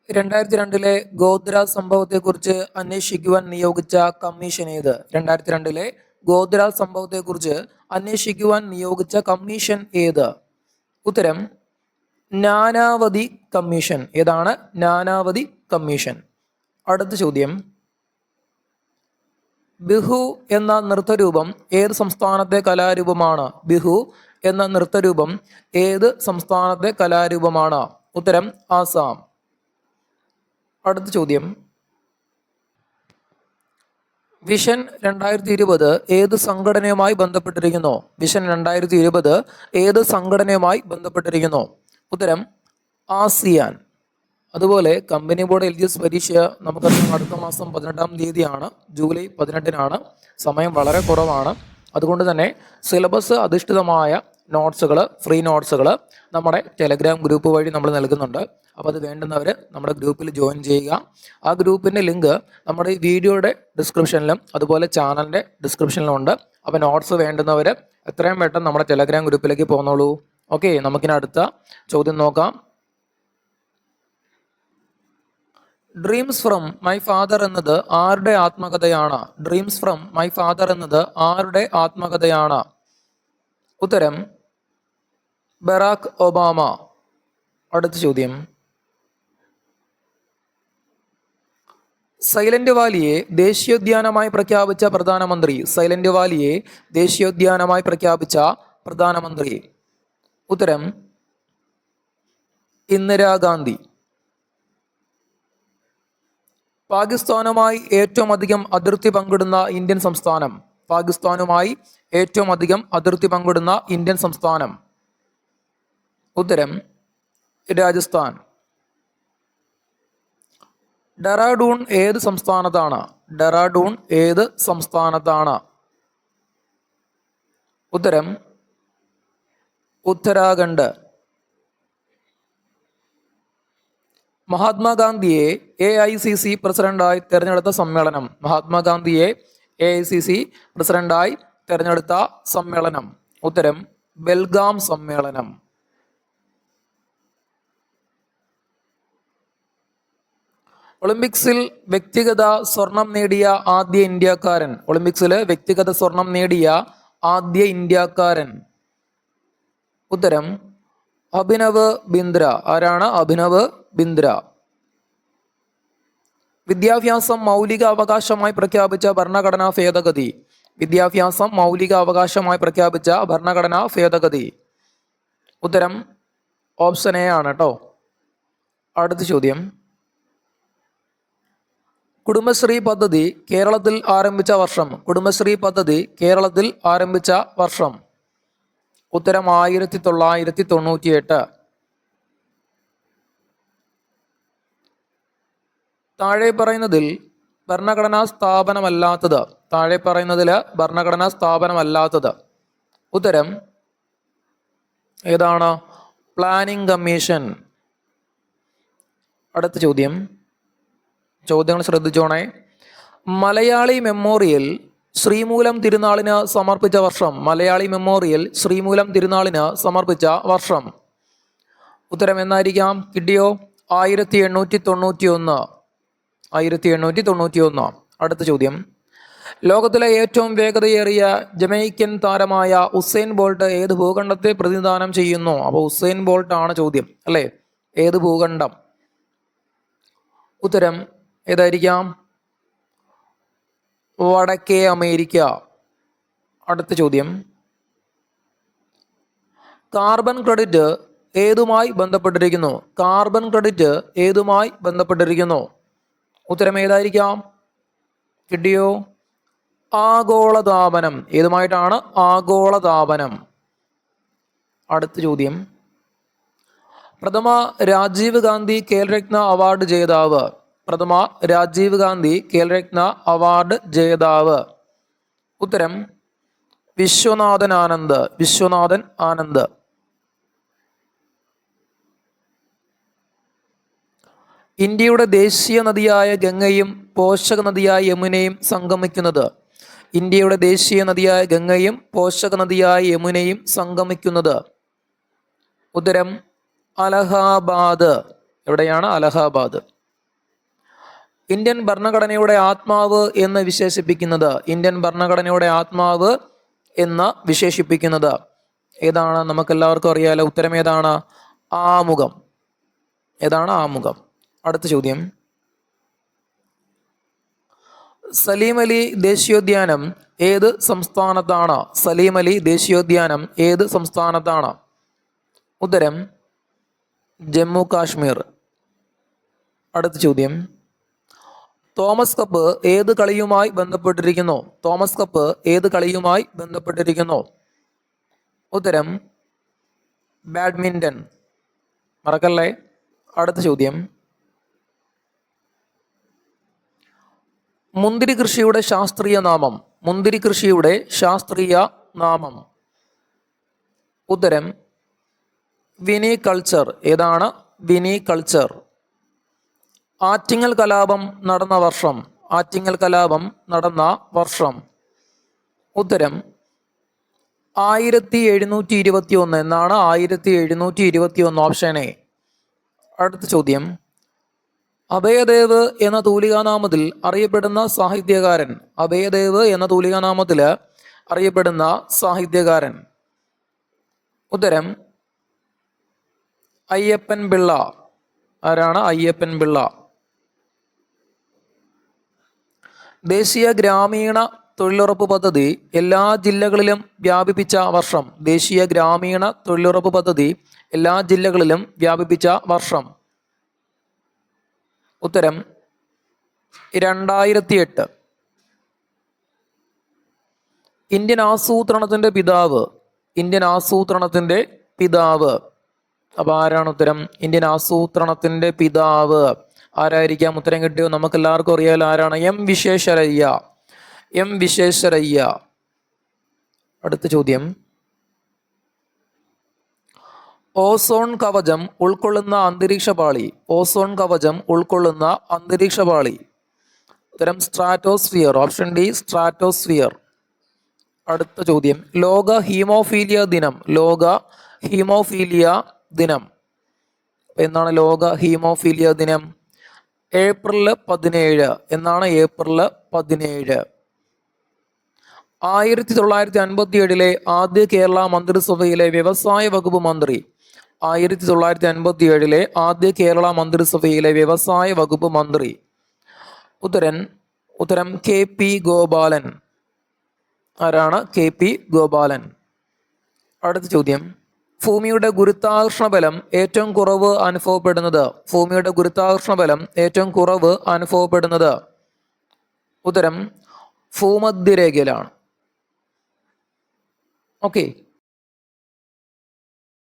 2002 ഗോദ്ര സംഭവത്തെക്കുറിച്ച് അന്വേഷിക്കുവാൻ നിയോഗിച്ച കമ്മീഷൻ ഏത്? 2002 ഗോദ്ര സംഭവത്തെക്കുറിച്ച് അന്വേഷിക്കുവാൻ നിയോഗിച്ച കമ്മീഷൻ ഏത്? ഉത്തരം നാനാവതി കമ്മീഷൻ. ഏതാണ്? നാനാവതി കമ്മീഷൻ. അടുത്ത ചോദ്യം, ബിഹു എന്ന നൃത്തരൂപം ഏത് സംസ്ഥാനത്തെ കലാരൂപമാണ്? ബിഹു എന്ന നൃത്തരൂപം ഏത് സംസ്ഥാനത്തെ കലാരൂപമാണ്? ഉത്തരം ആസാം. അടുത്ത ചോദ്യം, വിഷൻ 2020 ഏത് സംഘടനയുമായി ബന്ധപ്പെട്ടിരിക്കുന്നു? വിഷൻ 2020 ഏത് സംഘടനയുമായി ബന്ധപ്പെട്ടിരിക്കുന്നു? ഉത്തരം ആസിയാൻ. അതുപോലെ കമ്പനി ബോർഡ് LGS പരീക്ഷ നമുക്കറിയാം അടുത്ത മാസം 18-ാം തീയതിയാണ്, ജൂലൈ 18-നാണ്. സമയം വളരെ കുറവാണ്. അതുകൊണ്ട് തന്നെ സിലബസ് അധിഷ്ഠിതമായ നോട്ട്സുകൾ, ഫ്രീ നോട്ട്സുകൾ നമ്മുടെ ടെലഗ്രാം ഗ്രൂപ്പ് വഴി നമ്മൾ നൽകുന്നുണ്ട്. അപ്പോൾ അത് വേണ്ടുന്നവർ നമ്മുടെ ഗ്രൂപ്പിൽ ജോയിൻ ചെയ്യുക. ആ ഗ്രൂപ്പിൻ്റെ ലിങ്ക് നമ്മുടെ ഈ വീഡിയോയുടെ ഡിസ്ക്രിപ്ഷനിലും അതുപോലെ ചാനലിൻ്റെ ഡിസ്ക്രിപ്ഷനിലും ഉണ്ട്. അപ്പോൾ നോട്ട്സ് വേണ്ടുന്നവർ എത്രയും പെട്ടെന്ന് നമ്മുടെ ടെലഗ്രാം ഗ്രൂപ്പിലേക്ക് പോന്നോളൂ. ഓക്കെ, നമുക്കിനി അടുത്ത ചോദ്യം നോക്കാം. ഡ്രീംസ് ഫ്രം മൈ ഫാദർ എന്നത് ആരുടെ ആത്മകഥയാണ്? ഡ്രീംസ് ഫ്രം മൈ ഫാദർ എന്നത് ആരുടെ ആത്മകഥയാണ്? ഉത്തരം ബറാക്ക് ഒബാമ. അടുത്ത ചോദ്യം, സൈലന്റ് വാലിയെ ദേശീയോദ്യാനമായി പ്രഖ്യാപിച്ച പ്രധാനമന്ത്രി? സൈലന്റ് വാലിയെ ദേശീയോദ്യാനമായി പ്രഖ്യാപിച്ച പ്രധാനമന്ത്രി? ഉത്തരം ഇന്ദിരാഗാന്ധി. പാകിസ്ഥാനുമായി ഏറ്റവും അധികം അതിർത്തി പങ്കിടുന്ന ഇന്ത്യൻ സംസ്ഥാനം? പാകിസ്ഥാനുമായി ഏറ്റവും അധികം അതിർത്തി പങ്കിടുന്ന ഇന്ത്യൻ സംസ്ഥാനം? ഉത്തരം രാജസ്ഥാൻ. ഡെറാഡൂൺ ഏത് സംസ്ഥാനത്താണ്? ഡെറാഡൂൺ ഏത് സംസ്ഥാനത്താണ്? ഉത്തരം ഉത്തരാഖണ്ഡ്. മഹാത്മാഗാന്ധിയെ AICC പ്രസിഡന്റായി തെരഞ്ഞെടുത്ത സമ്മേളനം? മഹാത്മാഗാന്ധിയെ AICC പ്രസിഡന്റായി തെരഞ്ഞെടുത്ത സമ്മേളനം? ഉത്തരം ബെൽഗാം സമ്മേളനം. ഒളിമ്പിക്സിൽ വ്യക്തിഗത സ്വർണം നേടിയ ആദ്യ ഇന്ത്യക്കാരൻ? ഒളിമ്പിക്സിൽ വ്യക്തിഗത സ്വർണം നേടിയ ആദ്യ ഇന്ത്യക്കാരൻ? ഉത്തരം അഭിനവ് ബിന്ദ്ര. ആരാണ്? അഭിനവ് ബിന്ദ്ര. വിദ്യാഭ്യാസം മൗലിക അവകാശമായി പ്രഖ്യാപിച്ച ഭരണഘടനാ ഭേദഗതി? വിദ്യാഭ്യാസം മൗലിക അവകാശമായി പ്രഖ്യാപിച്ച ഭരണഘടനാ ഭേദഗതി? ഉത്തരം ഓപ്ഷൻ A ആണ് കേട്ടോ. അടുത്ത ചോദ്യം, കുടുംബശ്രീ പദ്ധതി കേരളത്തിൽ ആരംഭിച്ച വർഷം? കുടുംബശ്രീ പദ്ധതി കേരളത്തിൽ ആരംഭിച്ച വർഷം? ഉത്തരം 1998. താഴെ പറയുന്നതിൽ ഭരണഘടനാ സ്ഥാപനമല്ലാത്തത്? താഴെ പറയുന്നതിൽ ഭരണഘടനാ സ്ഥാപനമല്ലാത്തത്? ഉത്തരം ഏതാണ്? Planning commission. അടുത്ത ചോദ്യം, ചോദ്യങ്ങൾ ശ്രദ്ധിച്ചോണേ. മലയാളി മെമ്മോറിയൽ ശ്രീമൂലം തിരുനാളിന് സമർപ്പിച്ച വർഷം? മലയാളി മെമ്മോറിയൽ ശ്രീമൂലം തിരുനാളിന് സമർപ്പിച്ച വർഷം? ഉത്തരം എന്നായിരിക്കാം? കിട്ടിയോ? 1891. 1891. അടുത്ത ചോദ്യം, ലോകത്തിലെ ഏറ്റവും വേഗതയേറിയ ജമൈക്കൻ താരമായ ഉസൈൻ ബോൾട്ട് ഏത് ഭൂഖണ്ഡത്തെ പ്രതിനിധാനം ചെയ്യുന്നു? അപ്പോൾ ഉസൈൻ ബോൾട്ട് ആണ് ചോദ്യം അല്ലേ? ഏത് ഭൂഖണ്ഡം? ഉത്തരം ഏതായിരിക്കാം? വടക്കേ അമേരിക്ക. അടുത്ത ചോദ്യം, കാർബൺ ക്രെഡിറ്റ് ഏതുമായി ബന്ധപ്പെട്ടിരിക്കുന്നു? കാർബൺ ക്രെഡിറ്റ് ഏതുമായി ബന്ധപ്പെട്ടിരിക്കുന്നു? ഉത്തരം ഏതായിരിക്കാം? കിട്ടിയോ? ആഗോളതാപനം. ഏതുമായിട്ടാണ്? ആഗോളതാപനം. അടുത്ത ചോദ്യം, പ്രഥമ രാജീവ് ഗാന്ധി ഖേൽരത്ന അവാർഡ് ജേതാവ്? പ്രഥമ രാജീവ് ഗാന്ധി ഖേൽരത്ന അവാർഡ് ജേതാവ്? ഉത്തരം വിശ്വനാഥൻ ആനന്ദ്. വിശ്വനാഥൻ ആനന്ദ്. ഇന്ത്യയുടെ ദേശീയ നദിയായ ഗംഗയും പോഷക നദിയായ യമുനയും സംഗമിക്കുന്നത്? ഇന്ത്യയുടെ ദേശീയ നദിയായ ഗംഗയും പോഷക നദിയായ യമുനയും സംഗമിക്കുന്നത്? ഉത്തരം അലഹാബാദ്. എവിടെയാണ്? അലഹാബാദ്. ഇന്ത്യൻ ഭരണഘടനയുടെ ആത്മാവ് എന്ന് വിശേഷിപ്പിക്കുന്നത്, ഇന്ത്യൻ ഭരണഘടനയുടെ ആത്മാവ് എന്ന് വിശേഷിപ്പിക്കുന്നത് ഏതാണ്? നമുക്കെല്ലാവർക്കും അറിയാലോ. ഉത്തരം ഏതാണ്? ആമുഖം. ഏതാണ്? ആമുഖം. അടുത്ത ചോദ്യം, സലീം അലി ദേശീയോദ്യാനം ഏത് സംസ്ഥാനത്താണ്? സലീം അലി ദേശീയോദ്യാനം ഏത് സംസ്ഥാനത്താണ്? ഉത്തരം ജമ്മു കാശ്മീർ. അടുത്ത ചോദ്യം, തോമസ് കപ്പ് ഏത് കളിയുമായി ബന്ധപ്പെട്ടിരിക്കുന്നു? തോമസ് കപ്പ് ഏത് കളിയുമായി ബന്ധപ്പെട്ടിരിക്കുന്നു? ഉത്തരം ബാഡ്മിൻ്റൺ. മറക്കല്ലേ. അടുത്ത ചോദ്യം, മുന്തിരി കൃഷിയുടെ ശാസ്ത്രീയ നാമം? മുന്തിരി കൃഷിയുടെ ശാസ്ത്രീയ നാമം? ഉത്തരം വിനികൾച്ചർ. ഏതാണ്? വിനികൾച്ചർ. ആറ്റിങ്ങൽ കലാപം നടന്ന വർഷം? ആറ്റിങ്ങൽ കലാപം നടന്ന വർഷം? ഉത്തരം 1721 എന്നാണ്. 1721. Option A. അടുത്ത ചോദ്യം, അഭയദേവ് എന്ന തൂലികാനാമത്തിൽ അറിയപ്പെടുന്ന സാഹിത്യകാരൻ? അഭയദേവ് എന്ന തൂലികാനാമത്തിൽ അറിയപ്പെടുന്ന സാഹിത്യകാരൻ? ഉത്തരം അയ്യപ്പൻ പിള്ള. ആരാണ്? അയ്യപ്പൻ പിള്ള. ദേശീയ ഗ്രാമീണ തൊഴിലുറപ്പ് പദ്ധതി എല്ലാ ജില്ലകളിലും വ്യാപിപ്പിച്ച വർഷം? ദേശീയ ഗ്രാമീണ തൊഴിലുറപ്പ് പദ്ധതി എല്ലാ ജില്ലകളിലും വ്യാപിപ്പിച്ച വർഷം? ഉത്തരം 2008. ഇന്ത്യൻ ആസൂത്രണത്തിന്റെ പിതാവ്? ഇന്ത്യൻ ആസൂത്രണത്തിന്റെ പിതാവ്. അപ്പൊ ആരാണ് ഉത്തരം? ഇന്ത്യൻ ആസൂത്രണത്തിന്റെ പിതാവ് ആരായിരിക്കാം? ഉത്തരം കിട്ടിയോ? നമുക്ക് എല്ലാവർക്കും അറിയാലോ ആരാണ്. എം വിശ്വേശ്വരയ്യ. എം വിശ്വേശ്വരയ്യ. അടുത്ത ചോദ്യം, ഓസോൺ കവചം ഉൾക്കൊള്ളുന്ന അന്തരീക്ഷപാളി? ഓസോൺ കവചം ഉൾക്കൊള്ളുന്ന അന്തരീക്ഷപാളി? ഉത്തരം സ്ട്രാറ്റോസ്ഫിയർ. Option D, stratosphere. അടുത്ത ചോദ്യം, ലോക ഹീമോഫീലിയ ദിനം? ലോക ഹീമോഫീലിയ ദിനം എന്നാണ്? ലോക ഹീമോഫീലിയ ദിനം ഏപ്രിൽ 17. എന്നാണ്? ഏപ്രിൽ 17. 1957 ആദ്യ കേരള മന്ത്രിസഭയിലെ വ്യവസായ വകുപ്പ് മന്ത്രി? 1957 ആദ്യ കേരള മന്ത്രിസഭയിലെ വ്യവസായ വകുപ്പ് മന്ത്രി? ഉത്തരം കെ പി ഗോപാലൻ. ആരാണ്? K P Gopalan. അടുത്ത ചോദ്യം, ഭൂമിയുടെ ഗുരുത്വാകർഷണ ബലം ഏറ്റവും കുറവ് അനുഭവപ്പെടുന്നത്? ഭൂമിയുടെ ഗുരുത്വാകർഷണ ബലം ഏറ്റവും കുറവ് അനുഭവപ്പെടുന്നത്? ഉത്തരം ഭൂമധ്യരേഖയിലാണ്. ഓക്കെ.